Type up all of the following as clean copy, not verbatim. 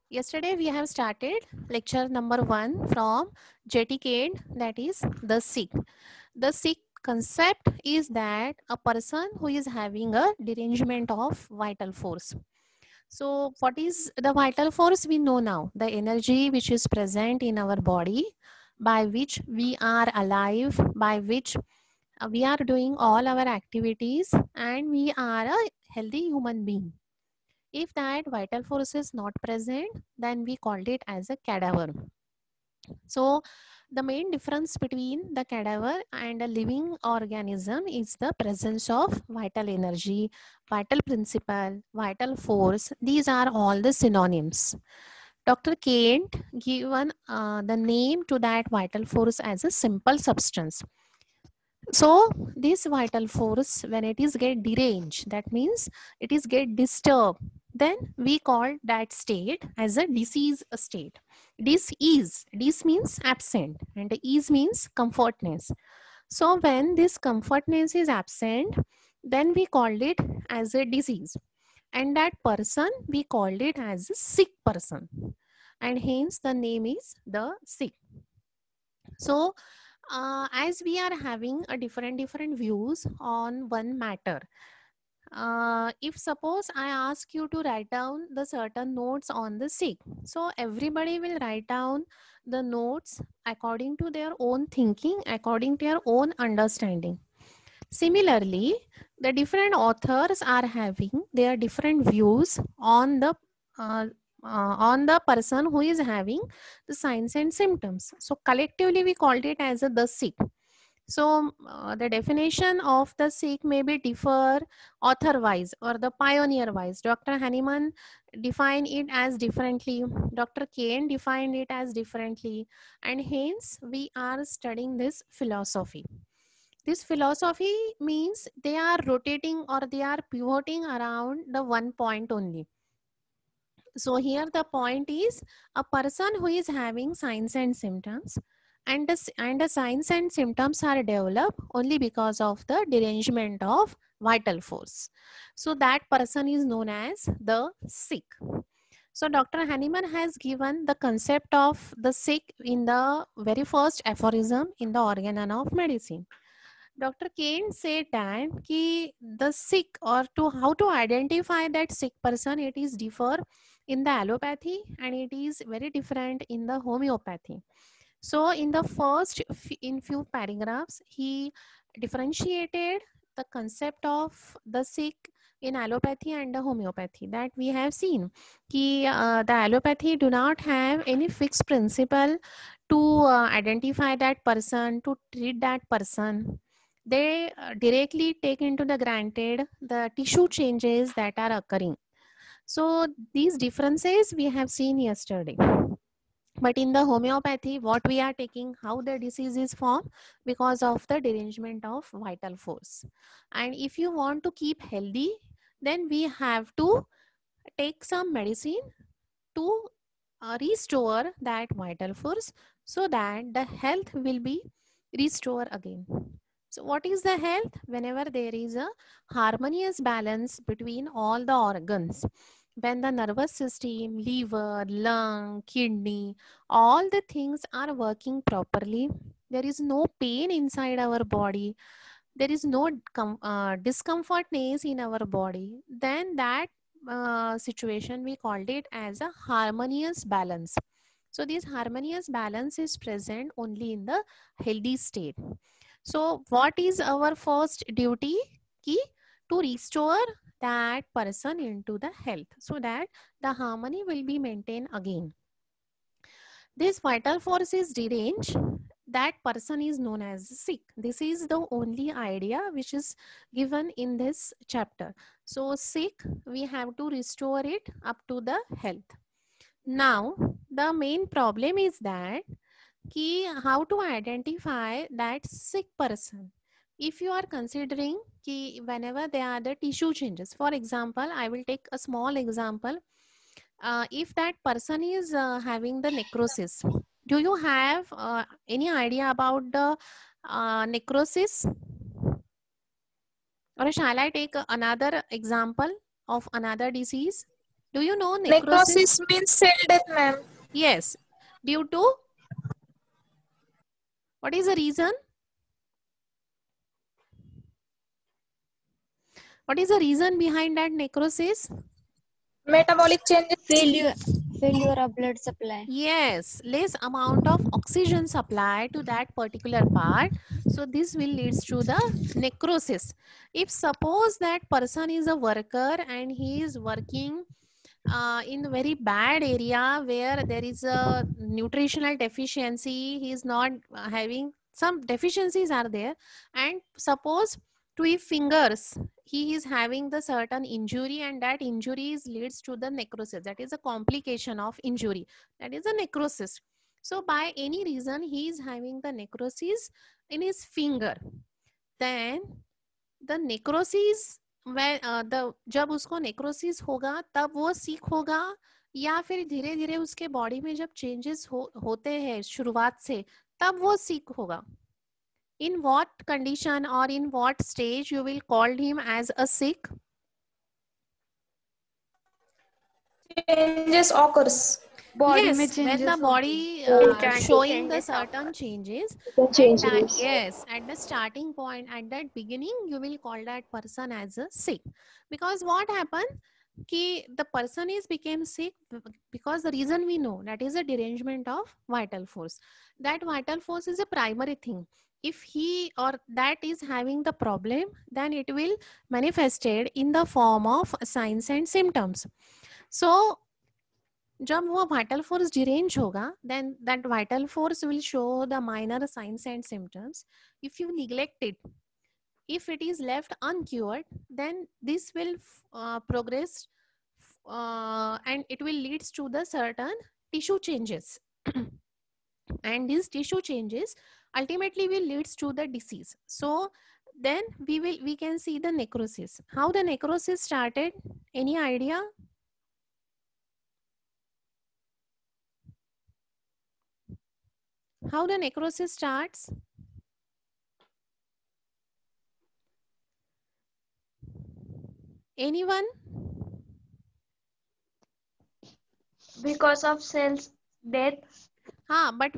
Yesterday we have started lecture number 1 from J.T. Cade, that is the sick. The sick concept is that a person who is having a derangement of vital force. So what is the vital force? We know now, the energy which is present in our body by which we are alive, by which we are doing all our activities and we are a healthy human being. If that vital force is not present, then we called it as a cadaver. So the main difference between the cadaver and a living organism is the presence of vital energy, vital principle, vital force. These are all the synonyms. Dr. Kent given the name to that vital force as a simple substance. So this vital force, when it is get deranged, that means it is get disturbed, then we call that state as a disease state. Dis means absent and ease means comfortness. So when this comfortness is absent, then we called it as a disease, and that person we called it as a sick person, and hence the name is the sick. So as we are having a different views on one matter, if suppose I ask you to write down the certain notes on the sick, so everybody will write down the notes according to their own thinking, according to their own understanding. Similarly, the different authors are having their different views uh, on the person who is having the signs and symptoms. So collectively we called it as the sick. So the definition of the sick may be differ author wise or the pioneer wise. Dr. Hahnemann defined it as differently. Dr. Kane defined it as differently, and hence we are studying this philosophy. This philosophy means they are rotating or they are pivoting around the one point only. So here the point is a person who is having signs and symptoms, and the signs and symptoms are developed only because of the derangement of vital force. So that person is known as the sick. So Dr. Hahnemann has given the concept of the sick in the very first aphorism in the Organon of Medicine. Dr. Kane said that the sick, or to how to identify that sick person, it is differ in the allopathy and it is very different in the homeopathy. So in the first in few paragraphs, he differentiated the concept of the sick in allopathy and the homeopathy, that we have seen the allopathy do not have any fixed principle to identify that person, to treat that person. They directly take into the granted the tissue changes that are occurring. So these differences we have seen yesterday. But in the homeopathy, what we are taking, how the disease is formed, because of the derangement of vital force. And if you want to keep healthy, then we have to take some medicine to restore that vital force, so that the health will be restored again. So what is the health? Whenever there is a harmonious balance between all the organs, when the nervous system, liver, lung, kidney, all the things are working properly, there is no pain inside our body, there is no discomfortness in our body, then that situation we called it as a harmonious balance. So this harmonious balance is present only in the healthy state. So what is our first duty? Key to restore that person into the health, so that the harmony will be maintained again. This vital force is deranged, that person is known as sick. This is the only idea which is given in this chapter. So sick, we have to restore it up to the health. Now the main problem is that how to identify that sick person. If you are considering whenever there are the tissue changes, for example, I will take a small example. If that person is having the necrosis, do you have any idea about the necrosis, or shall I take another example of another disease? Do you know necrosis? Necrosis means cell death, ma'am. Yes. Due to what is the reason? What is the reason behind that necrosis? Metabolic changes. Failure of blood supply. Yes, less amount of oxygen supply to that particular part. So this will leads to the necrosis. If suppose that person is a worker and he is working in a very bad area where there is a nutritional deficiency, he is not having some deficiencies are there, and suppose 2 fingers he is having the certain injury, and that injury leads to the necrosis. That is a complication of injury, that is a necrosis. So by any reason he is having the necrosis in his finger, then the necrosis the जब उसको necrosis होगा तब वो सिक होगा, या फिर धीरे धीरे उसके बॉडी में जब चेंजेस होते हैं शुरुआत से तब वो सिक होगा. In what condition or in what stage you will call him as a sick? Changes occurs. Body में Yes, when changes the body showing the certain changes, yes, at the starting point, at that beginning, you will call that person as a sick. Because what happened? Ki the person is became sick because the reason we know, that is a derangement of vital force. That vital force is a primary thing. If he or that is having the problem, then it will manifested in the form of signs and symptoms. So जब वो vital force deranged होगा, then that vital force will show the minor signs and symptoms. If you neglect it, if it is left uncured, then this will progress and it will leads to the certain tissue changes. And these tissue changes ultimately will leads to the disease. So then we can see the necrosis. How the necrosis started? Any idea? How the necrosis starts? Anyone? Because of cells death. But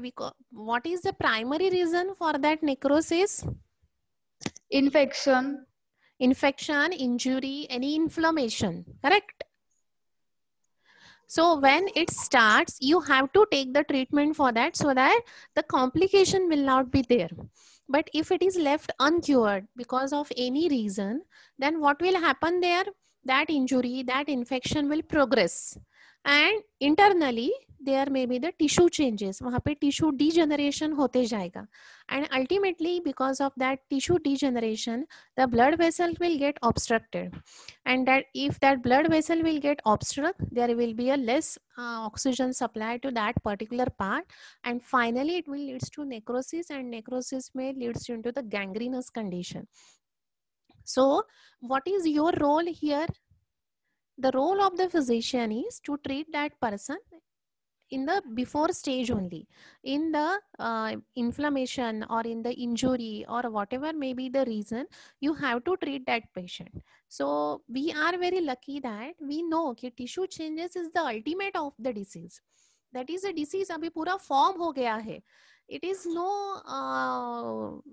what is the primary reason for that necrosis? Infection. Infection, injury, any inflammation, correct? So when it starts, you have to take the treatment for that so that the complication will not be there. But if it is left uncured because of any reason, then what will happen there? That injury, that infection will progress. And internally, there may be the tissue changes. वहाँ पे tissue degeneration होते जाएगा. And ultimately, because of that tissue degeneration, the blood vessel will get obstructed. And that if that blood vessel will get obstructed, there will be a less oxygen supply to that particular part. And finally, it will leads to necrosis, and necrosis may leads into the gangrenous condition. So what is your role here? The role of the physician is to treat that person in the before stage only, in the inflammation or in the injury or whatever may be the reason, you have to treat that patient. So we are very lucky that we know that tissue changes is the ultimate of the disease. That is a disease अभी पूरा form हो गया है. It is no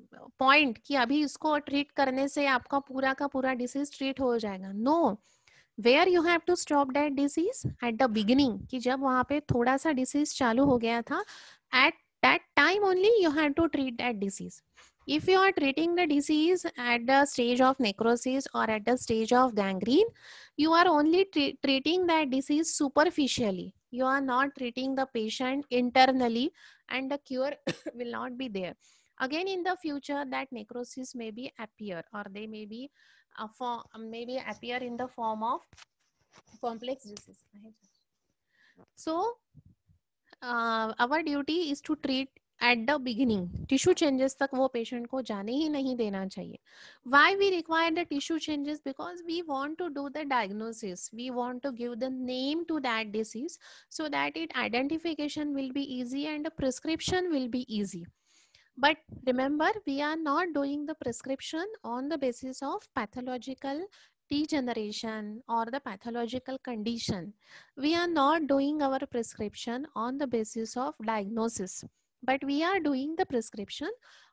point कि अभी इसको treat करने से आपका पूरा का पूरा disease treat हो जाएगा. No. Where you have to stop that disease? At the beginning, कि जब वहाँ पे थोड़ा सा disease चालू हो गया था, at that time only you have to treat that disease. If you are treating the disease at the stage of necrosis or at the stage of gangrene, you are only treating that disease superficially. You are not treating the patient internally, and the cure will not be there. Again, in the future, that necrosis may be appear, or they may be maybe appear in the form of complex disease. So our duty is to treat at the beginning. Tissue changes तक वो patient को जाने ही नहीं देना चाहिए. Why we require the tissue changes? Because we want to do the diagnosis. We want to give the name to that disease so that it identification will be easy and the prescription will be easy. But remember, we are not doing the prescription on the basis of pathological degeneration or the pathological condition, we are not doing our prescription on the basis of diagnosis, but we are doing the prescription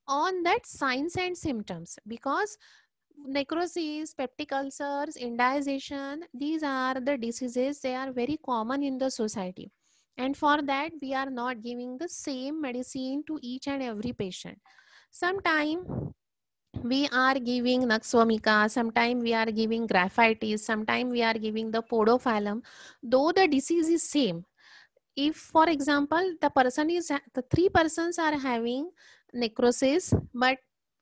on that signs and symptoms, because necrosis, peptic ulcers, indigestion, these are the diseases, they are very common in the society, and for that we are not giving the same medicine to each and every patient. Sometimes we are giving Naxomica, sometimes we are giving Graphitis, sometimes we are giving the Podophyllum, though the disease is same. If, for example, the three persons are having necrosis, but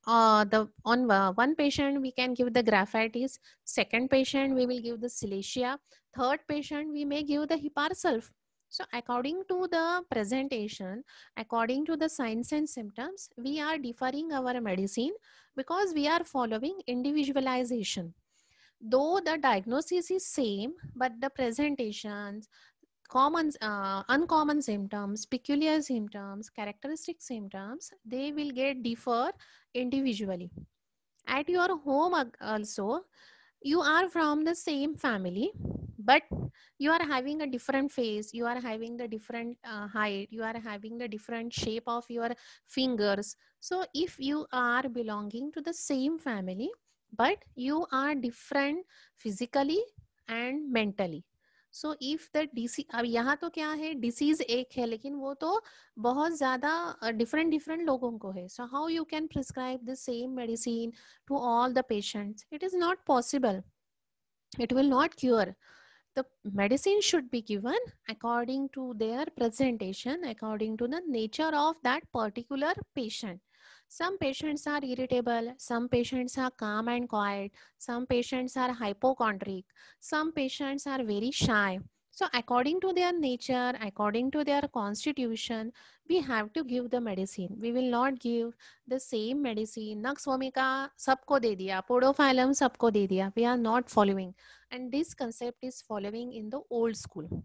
one patient we can give the Graphitis, second patient we will give the Silicea, third patient we may give the Hiparsulf. So according to the presentation, according to the signs and symptoms, we are differing our medicine because we are following individualization. Though the diagnosis is same, but the presentations, uncommon symptoms, peculiar symptoms, characteristic symptoms, they will get differ individually. At your home also, you are from the same family, but you are having a different face, you are having the different height, you are having the different shape of your fingers. So if you are belonging to the same family, but you are different physically and mentally, so if the disease, अब यहाँ तो क्या है, disease एक है लेकिन वो तो बहुत ज्यादा डिफरेंट डिफरेंट लोगों को है. So how you can prescribe the same medicine to all the patients? It is not possible. It will not cure. The medicine should be given according to their presentation, according to the nature of that particular patient. Some patients are irritable, some patients are calm and quiet, some patients are hypochondriac, some patients are very shy. So according to their nature, according to their constitution, we have to give the medicine. We will not give the same medicine. Nux vomica sabko de diya, Podophyllum sabko de diya. We are not following. And this concept is following in the old school.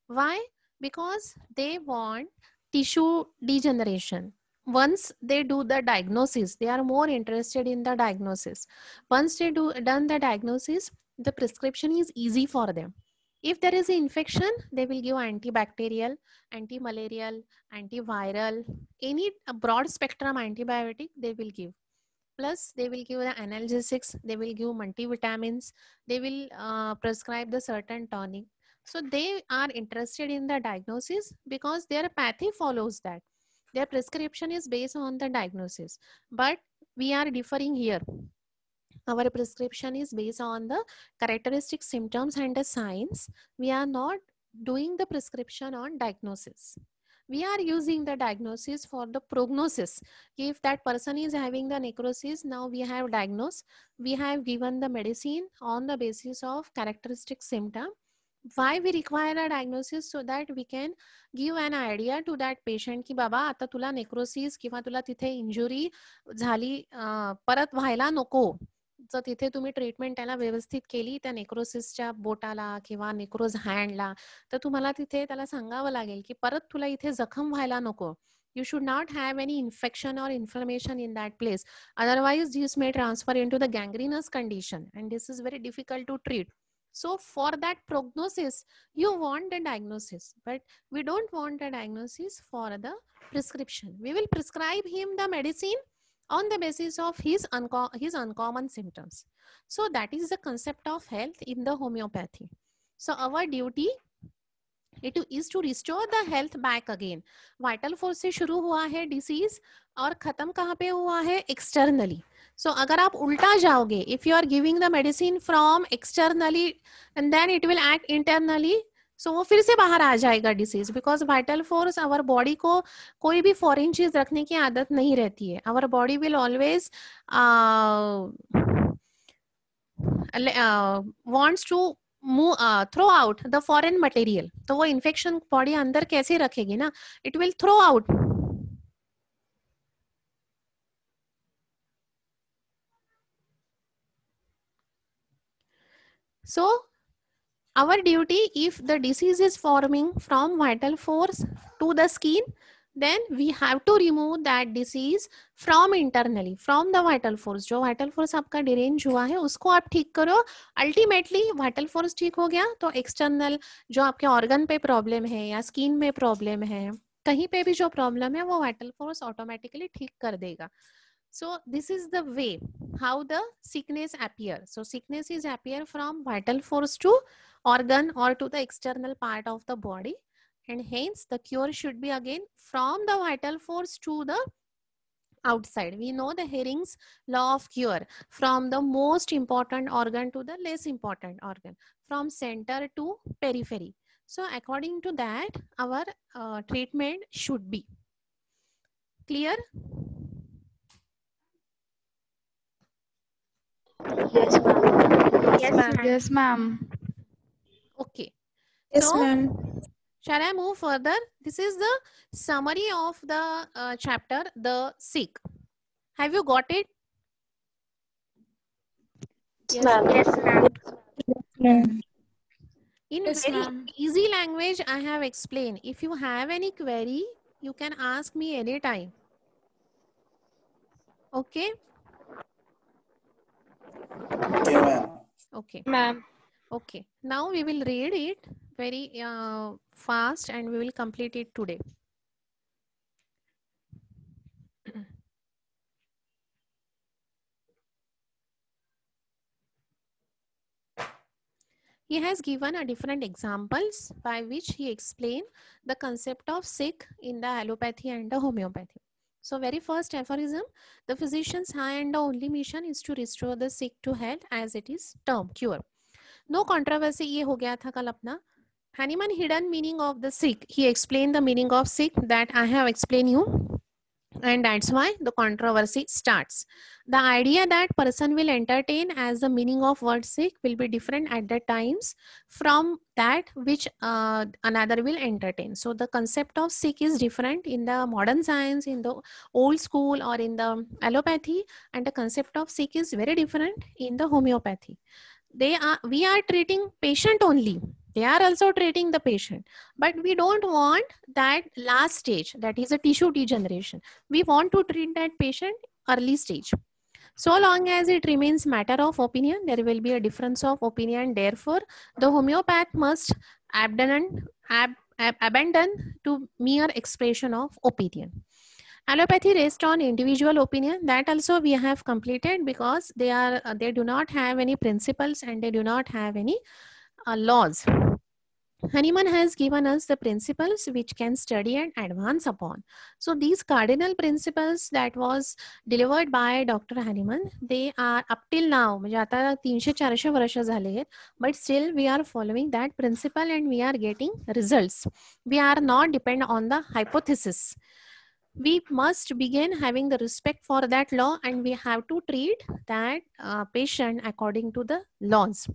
Why? Because they want tissue degeneration. Once they do the diagnosis, they are more interested in the diagnosis. Once they done the diagnosis, the prescription is easy for them. If there is an infection, they will give antibacterial, anti-malarial, antiviral, any broad spectrum antibiotic they will give. Plus, they will give the analgesics, they will give multivitamins, they will prescribe the certain tonic. So they are interested in the diagnosis because their pathy follows that. Their prescription is based on the diagnosis. But we are differing here. Our prescription is based on the characteristic symptoms and the signs. We are not doing the prescription on diagnosis. We are using the diagnosis for the prognosis. If that person is having the necrosis, now we have diagnosed, we have given the medicine on the basis of characteristic symptom. Why we require a diagnosis? So that we can give an idea to that patient की बाबा आता तुला necrosis किंवा तुला तिथे injury झाली परत व्हायला नको. जर तिथे तुम्ही ट्रीटमेंट त्याला व्यवस्थित केली त्या नेक्रोसिसच्या बोटाला किंवा नेक्रोज हँडला, तर तुम्हाला तिथे त्याला सांगावं लागेल की परत तुला इथे जखम व्हायला नको. You should not have any infection or inflammation in that place. Otherwise, this may transfer into the gangrenous condition, and this is very difficult to treat. So for that prognosis, you want the diagnosis, but we don't want the diagnosis for the prescription. We will prescribe him the medicine on the basis of his uncommon symptoms. So that is the concept of health in the homeopathy. So our duty it is to restore the health back again. Vital force से शुरू हुआ है disease और खत्म कहाँ पे हुआ है? Externally. So अगर आप उल्टा जाओगे, if you are giving the medicine from externally and then it will act internally, so वो फिर से बाहर आ जाएगा disease, because vital force our body को कोई भी foreign चीज रखने की आदत नहीं रहती है. Our body will always wants to move throw out the foreign material. तो वो infection body अंदर कैसे रखेगी ना? It will throw out. So our duty, if the disease is forming from vital force to the skin, then we have to remove that disease from internally, from the vital force. जो vital force आपका derange हुआ है उसको आप ठीक करो, ultimately vital force ठीक हो गया तो external जो आपके organ पे problem है या skin में problem है, कहीं पे भी जो problem है वो vital force automatically ठीक कर देगा. So this is the way how the sickness appear. So sickness is appear from vital force to organ or to the external part of the body, and hence the cure should be again from the vital force to the outside. We know the Hering's law of cure, from the most important organ to the less important organ, from center to periphery. So according to that, our treatment should be clear. Yes, ma'am. Yes, ma'am. Yes, ma'am. Okay. Yes, So, ma'am. shall I move further? This is the summary of the chapter, the sick. Have you got it? Yes, ma'am. Yes, ma'am. Ma'am. In Yes, very ma'am. easy language, I have explained. If you have any query, you can ask me anytime. Okay? Okay, ma'am. Okay. Ma'am. Okay. Now we will read it very fast and we will complete it today. He has given a different examples by which he explained the concept of sick in the allopathy and the homeopathy. So very first aphorism, the physician's high and the only mission is to restore the sick to health as it is termed cure. No controversy ये हो गया था कल अपना. Hahnemann hidden meaning of the sick. He explained the meaning of sick that I have explained you. And that's why the controversy starts. The idea that person will entertain as the meaning of word sick will be different at the times from that which another will entertain. So the concept of sick is different in the modern science, in the old school or in the allopathy, and the concept of sick is very different in the homeopathy. We are treating patient only. They are also treating the patient, but we don't want that last stage, that is a tissue degeneration. We want to treat that patient early stage. So long as it remains matter of opinion, there will be a difference of opinion. Therefore, the homeopath must abandon to mere expression of opinion. Allopathy rests on individual opinion. That also we have completed because they do not have any principles and they do not have any laws. Hahnemann has given us the principles which can study and advance upon. So these cardinal principles that was delivered by Dr. Hahnemann, they are up till now, म्हणजे आता 300-400 वर्ष झाले आहेत, but still we are following that principle and we are getting results. We are not depend on the hypothesis. We must begin having the respect for that law and we have to treat that patient according to the laws.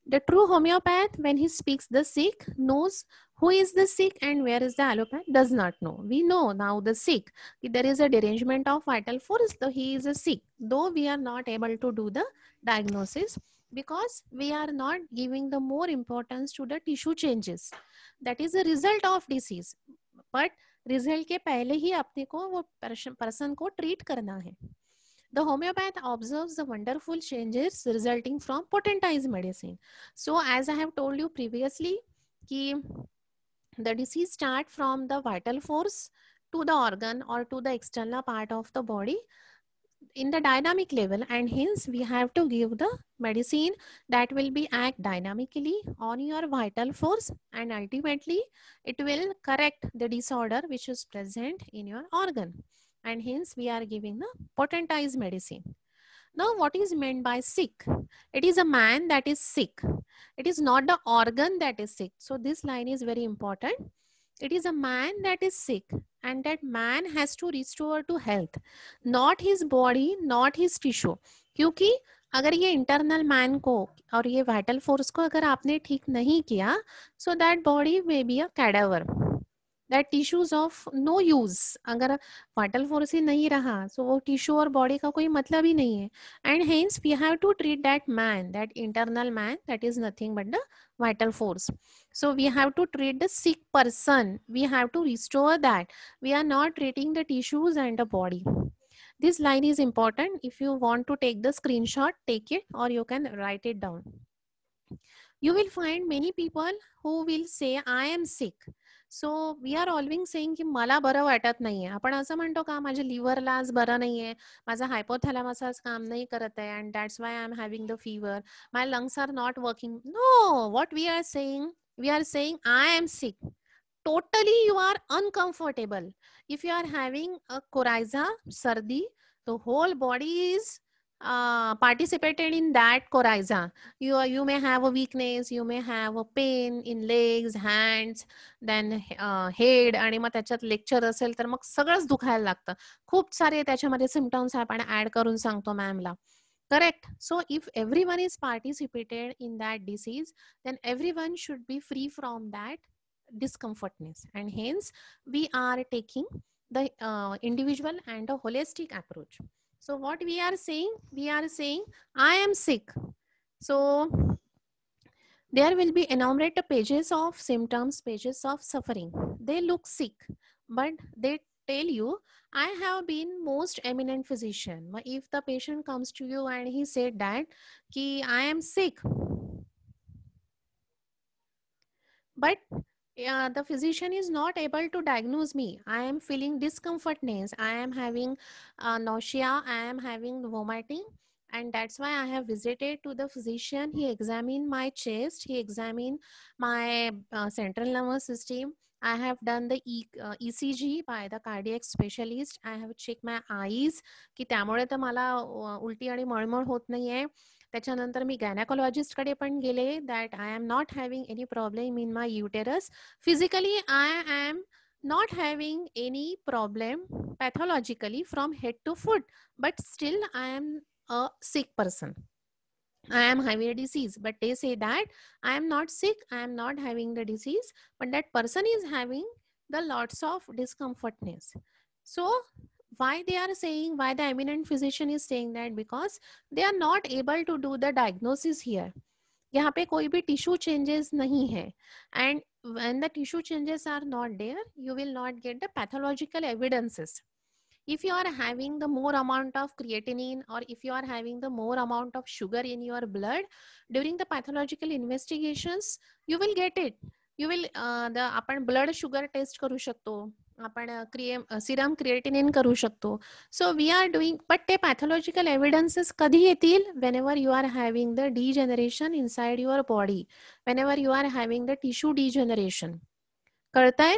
The true homeopath, when he speaks the sick, knows who is the sick and where is the allopath, does not know. We know now the sick. If there is a derangement of vital force, so he is a sick. Though we are not able to do the diagnosis because we are not giving the more importance to the tissue changes. That is a result of disease. But result के पहले ही अपने को वो person को treat करना है. The homeopath observes the wonderful changes resulting from potentized medicine. So as I have told you previously, the disease starts from the vital force to the organ or to the external part of the body in the dynamic level, and hence we have to give the medicine that will be act dynamically on your vital force and ultimately it will correct the disorder which is present in your organ. And hence we are giving the potentized medicine. Now what is meant by sick? It is a man that is sick. It is not the organ that is sick. So this line is very important. It is a man that is sick and that man has to restore to health. Not his body, not his tissue. क्योंकि अगर ये internal man को और ये vital force को अगर आपने ठीक नहीं किया, so that body may be a cadaver. That tissues of no use, अगर वाइटल फोर्स ही नहीं रहा तो वो टिश्यू और बॉडी का कोई मतलब ही नहीं है. And hence we have to treat that man, that internal man, that is nothing but the vital force. So we have to treat the sick person, we have to restore that. We are not treating the tissues and the body. This line is important. If you want to take the screenshot, take it, or you can write it down. You will find many people who will say I am sick. So we are always saying की मला बरं वाटत नाहीये. आपण असं म्हणतो का माझ्या लिव्हरला आज बरं नाहीये, माझा हायपोथॅलॅमस आज काम नाही करत आहे, and that's why I am having the fever, my lungs are not working. No, what we are saying I am sick. Totally you are uncomfortable. If you are having a coryza, sardi, the whole body is participated in that coryza. You may have a weakness, you may have a pain in legs, hands, then head, आणि मग त्याच्यात lecture असेल तर मग सगळंच दुखायला लागतं. खूप सारे त्याच्यामध्ये सिम्पटम्स आपण ऍड करून सांगतो मॅमला. Correct. So if everyone is participated in that disease, then everyone should be free from that discomfortness, and hence we are taking the individual and a holistic approach. So what we are saying I am sick. So there will be enumerated pages of symptoms, pages of suffering. They look sick, but they tell you I have been most eminent physician. If the patient comes to you and he said that ki I am sick, but the physician is not able to diagnose me. I am feeling discomfortness, I am having nausea, I am having vomiting, and that's why I have visited to the physician. He examined my chest, he examined my central nervous system. I have done the ECG by the cardiac specialist. I have checked my eyes की त्यामुळे तर मला उलटी आणि मळमळ होत नाहीये. त्याच्यानंतर मी गायनेकोलॉजिस्ट कडे पण गेले, that I am not having any problem in my uterus. Physically I am not having any problem pathologically from head to foot, but still I am a sick person. I am having a disease, but they say that I am not sick, I am not having the disease, but that person is having the lots of discomfortness. So why they are saying, why the eminent physician is saying that? Because they are not able to do the diagnosis here. यहाँ पे कोई भी tissue changes नहीं है, and when the tissue changes are not there, you will not get the pathological evidences. If you are having the more amount of creatinine, or if you are having the more amount of sugar in your blood, during the pathological investigations you will get it. You will आपण blood sugar test करू शकतो, आपण Siram creatinine करू शकतो. So we are doing, but ते pathological evidences कधी येतील? whenever you are having the degeneration inside your body, whenever you are having the tissue degeneration. कळतंय?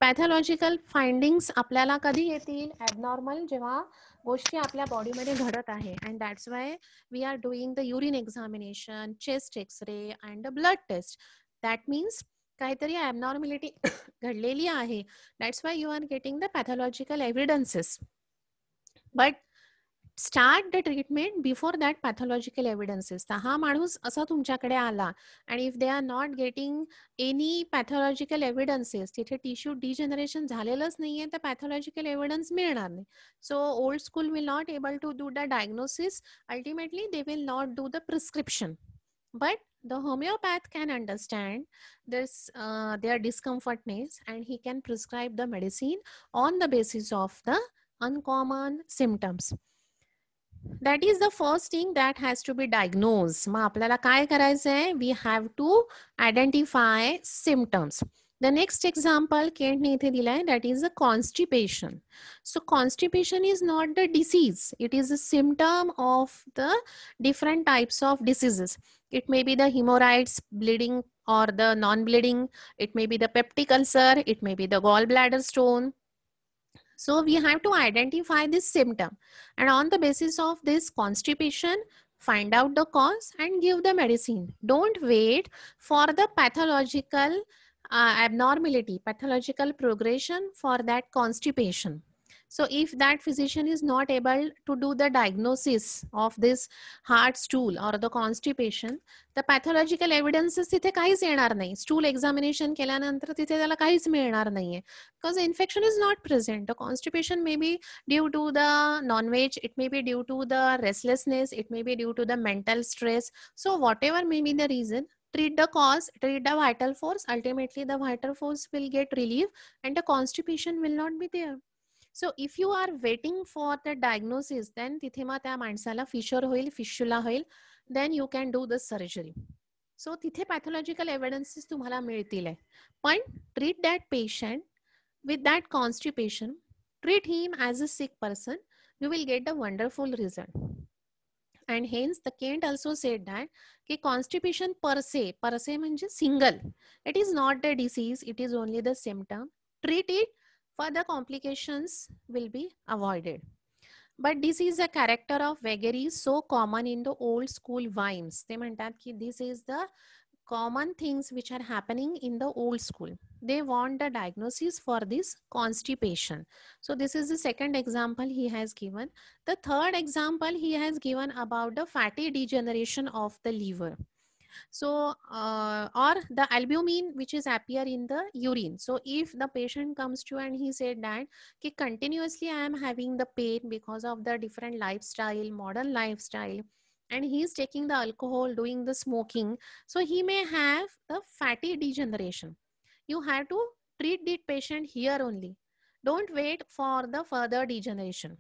पॅथॉलॉजिकल फाइंडिंग्स आपल्याला कधी येतील? ॲबनॉर्मल जेव्हा गोष्टी आपल्या बॉडीमध्ये घडत आहे. And that's why we are doing the urine examination, chest X-ray and the blood test. That means काहीतरी ॲबनॉर्मॅलिटी घडलेली आहे. That's why you are getting the pathological evidences. But start the treatment before that pathological evidences. तर हा माणूस असा तुमच्याकडे आला, and if they are not getting any pathological evidences, तिथे टिश्यू डिजेनरेशन झालेलंच नाहीये, तर पॅथॉलॉजिकल एव्हिडन्स मिळणार नाही. So old school will not able to do the diagnosis. Ultimately they will not do the prescription. But the homeopath can understand this their discomfortness, and he can prescribe the medicine on the basis of the uncommon symptoms. That is the first thing that has to be diagnosed. मग आपल्याला काय करायचंय? We have to identify symptoms. The next example केंटने इथे दिलाय, that is a constipation. So constipation is not the disease. It is a symptom of the different types of diseases. It may be the hemorrhoids, bleeding or the non-bleeding. It may be the peptic ulcer. It may be the gallbladder stone. So we have to identify this symptom, and on the basis of this constipation, find out the cause and give the medicine. Don't wait for the pathological abnormality, pathological progression for that constipation. So if that physician is not able to do the diagnosis of this hard stool or the constipation, the pathological evidences तिथे काहीच येणार नाही. Stool examination केल्यानंतर तिथे त्याला काहीच मिळणार नाहीये, because the infection is not present. The constipation may be due to the non-veg, it may be due to the restlessness, it may be due to the mental stress. So whatever may be the reason, treat the cause, treat the vital force. Ultimately the vital force will get relief and the constipation will not be there. So if you are waiting for the diagnosis, then तिथे मग त्या माणसाला Fisher होईल, फिशुला होईल, then you can do the surgery. So तिथे pathological evidences तुम्हाला मिळतील आहे. पण treat that patient with that constipation, treat him as a sick person, you will get a wonderful result. And hence the Kent also said that कि constipation per se म्हणजे single, it is not the disease, it is only the symptom. Treat it, further complications will be avoided. But this is a character of vagaries so common in the old school vines. ते म्हणतात की this is the common things which are happening in the old school. They want the diagnosis for this constipation. So this is the second example he has given. The third example he has given about the fatty degeneration of the liver. So or the albumin which is appear in the urine. So if the patient comes to and he said that ki continuously I am having the pain because of the different lifestyle, modern lifestyle, and he is taking the alcohol, doing the smoking, so he may have the fatty degeneration. You have to treat the patient here only. Don't wait for the further degeneration.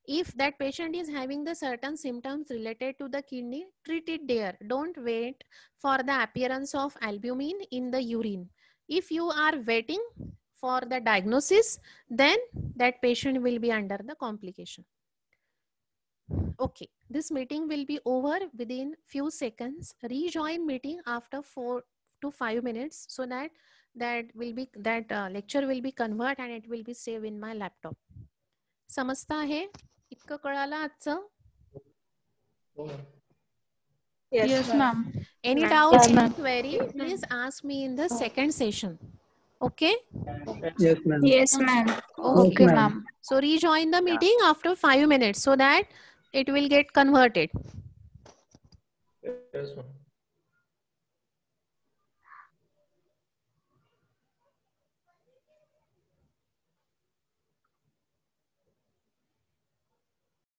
If that patient is having the certain symptoms related to the kidney, treat it there. Don't wait for the appearance of albumin in the urine. If you are waiting for the diagnosis, then that patient will be under the complication. Okay, this meeting will be over within few seconds. Rejoin meeting after 4 to 5 minutes so that lecture will be converted and it will be saved in my laptop. समजता आहे? इतकं कळालं आजचं? Yes, ma'am. Any Ma'am. doubt, Yes, any ma'am. query? Please ask me in the second session. Okay? Yes, ma'am. Yes, ma'am. Okay, ma'am. ma'am. So rejoin the meeting after 5 minutes so that it will get converted. Yes, ma'am.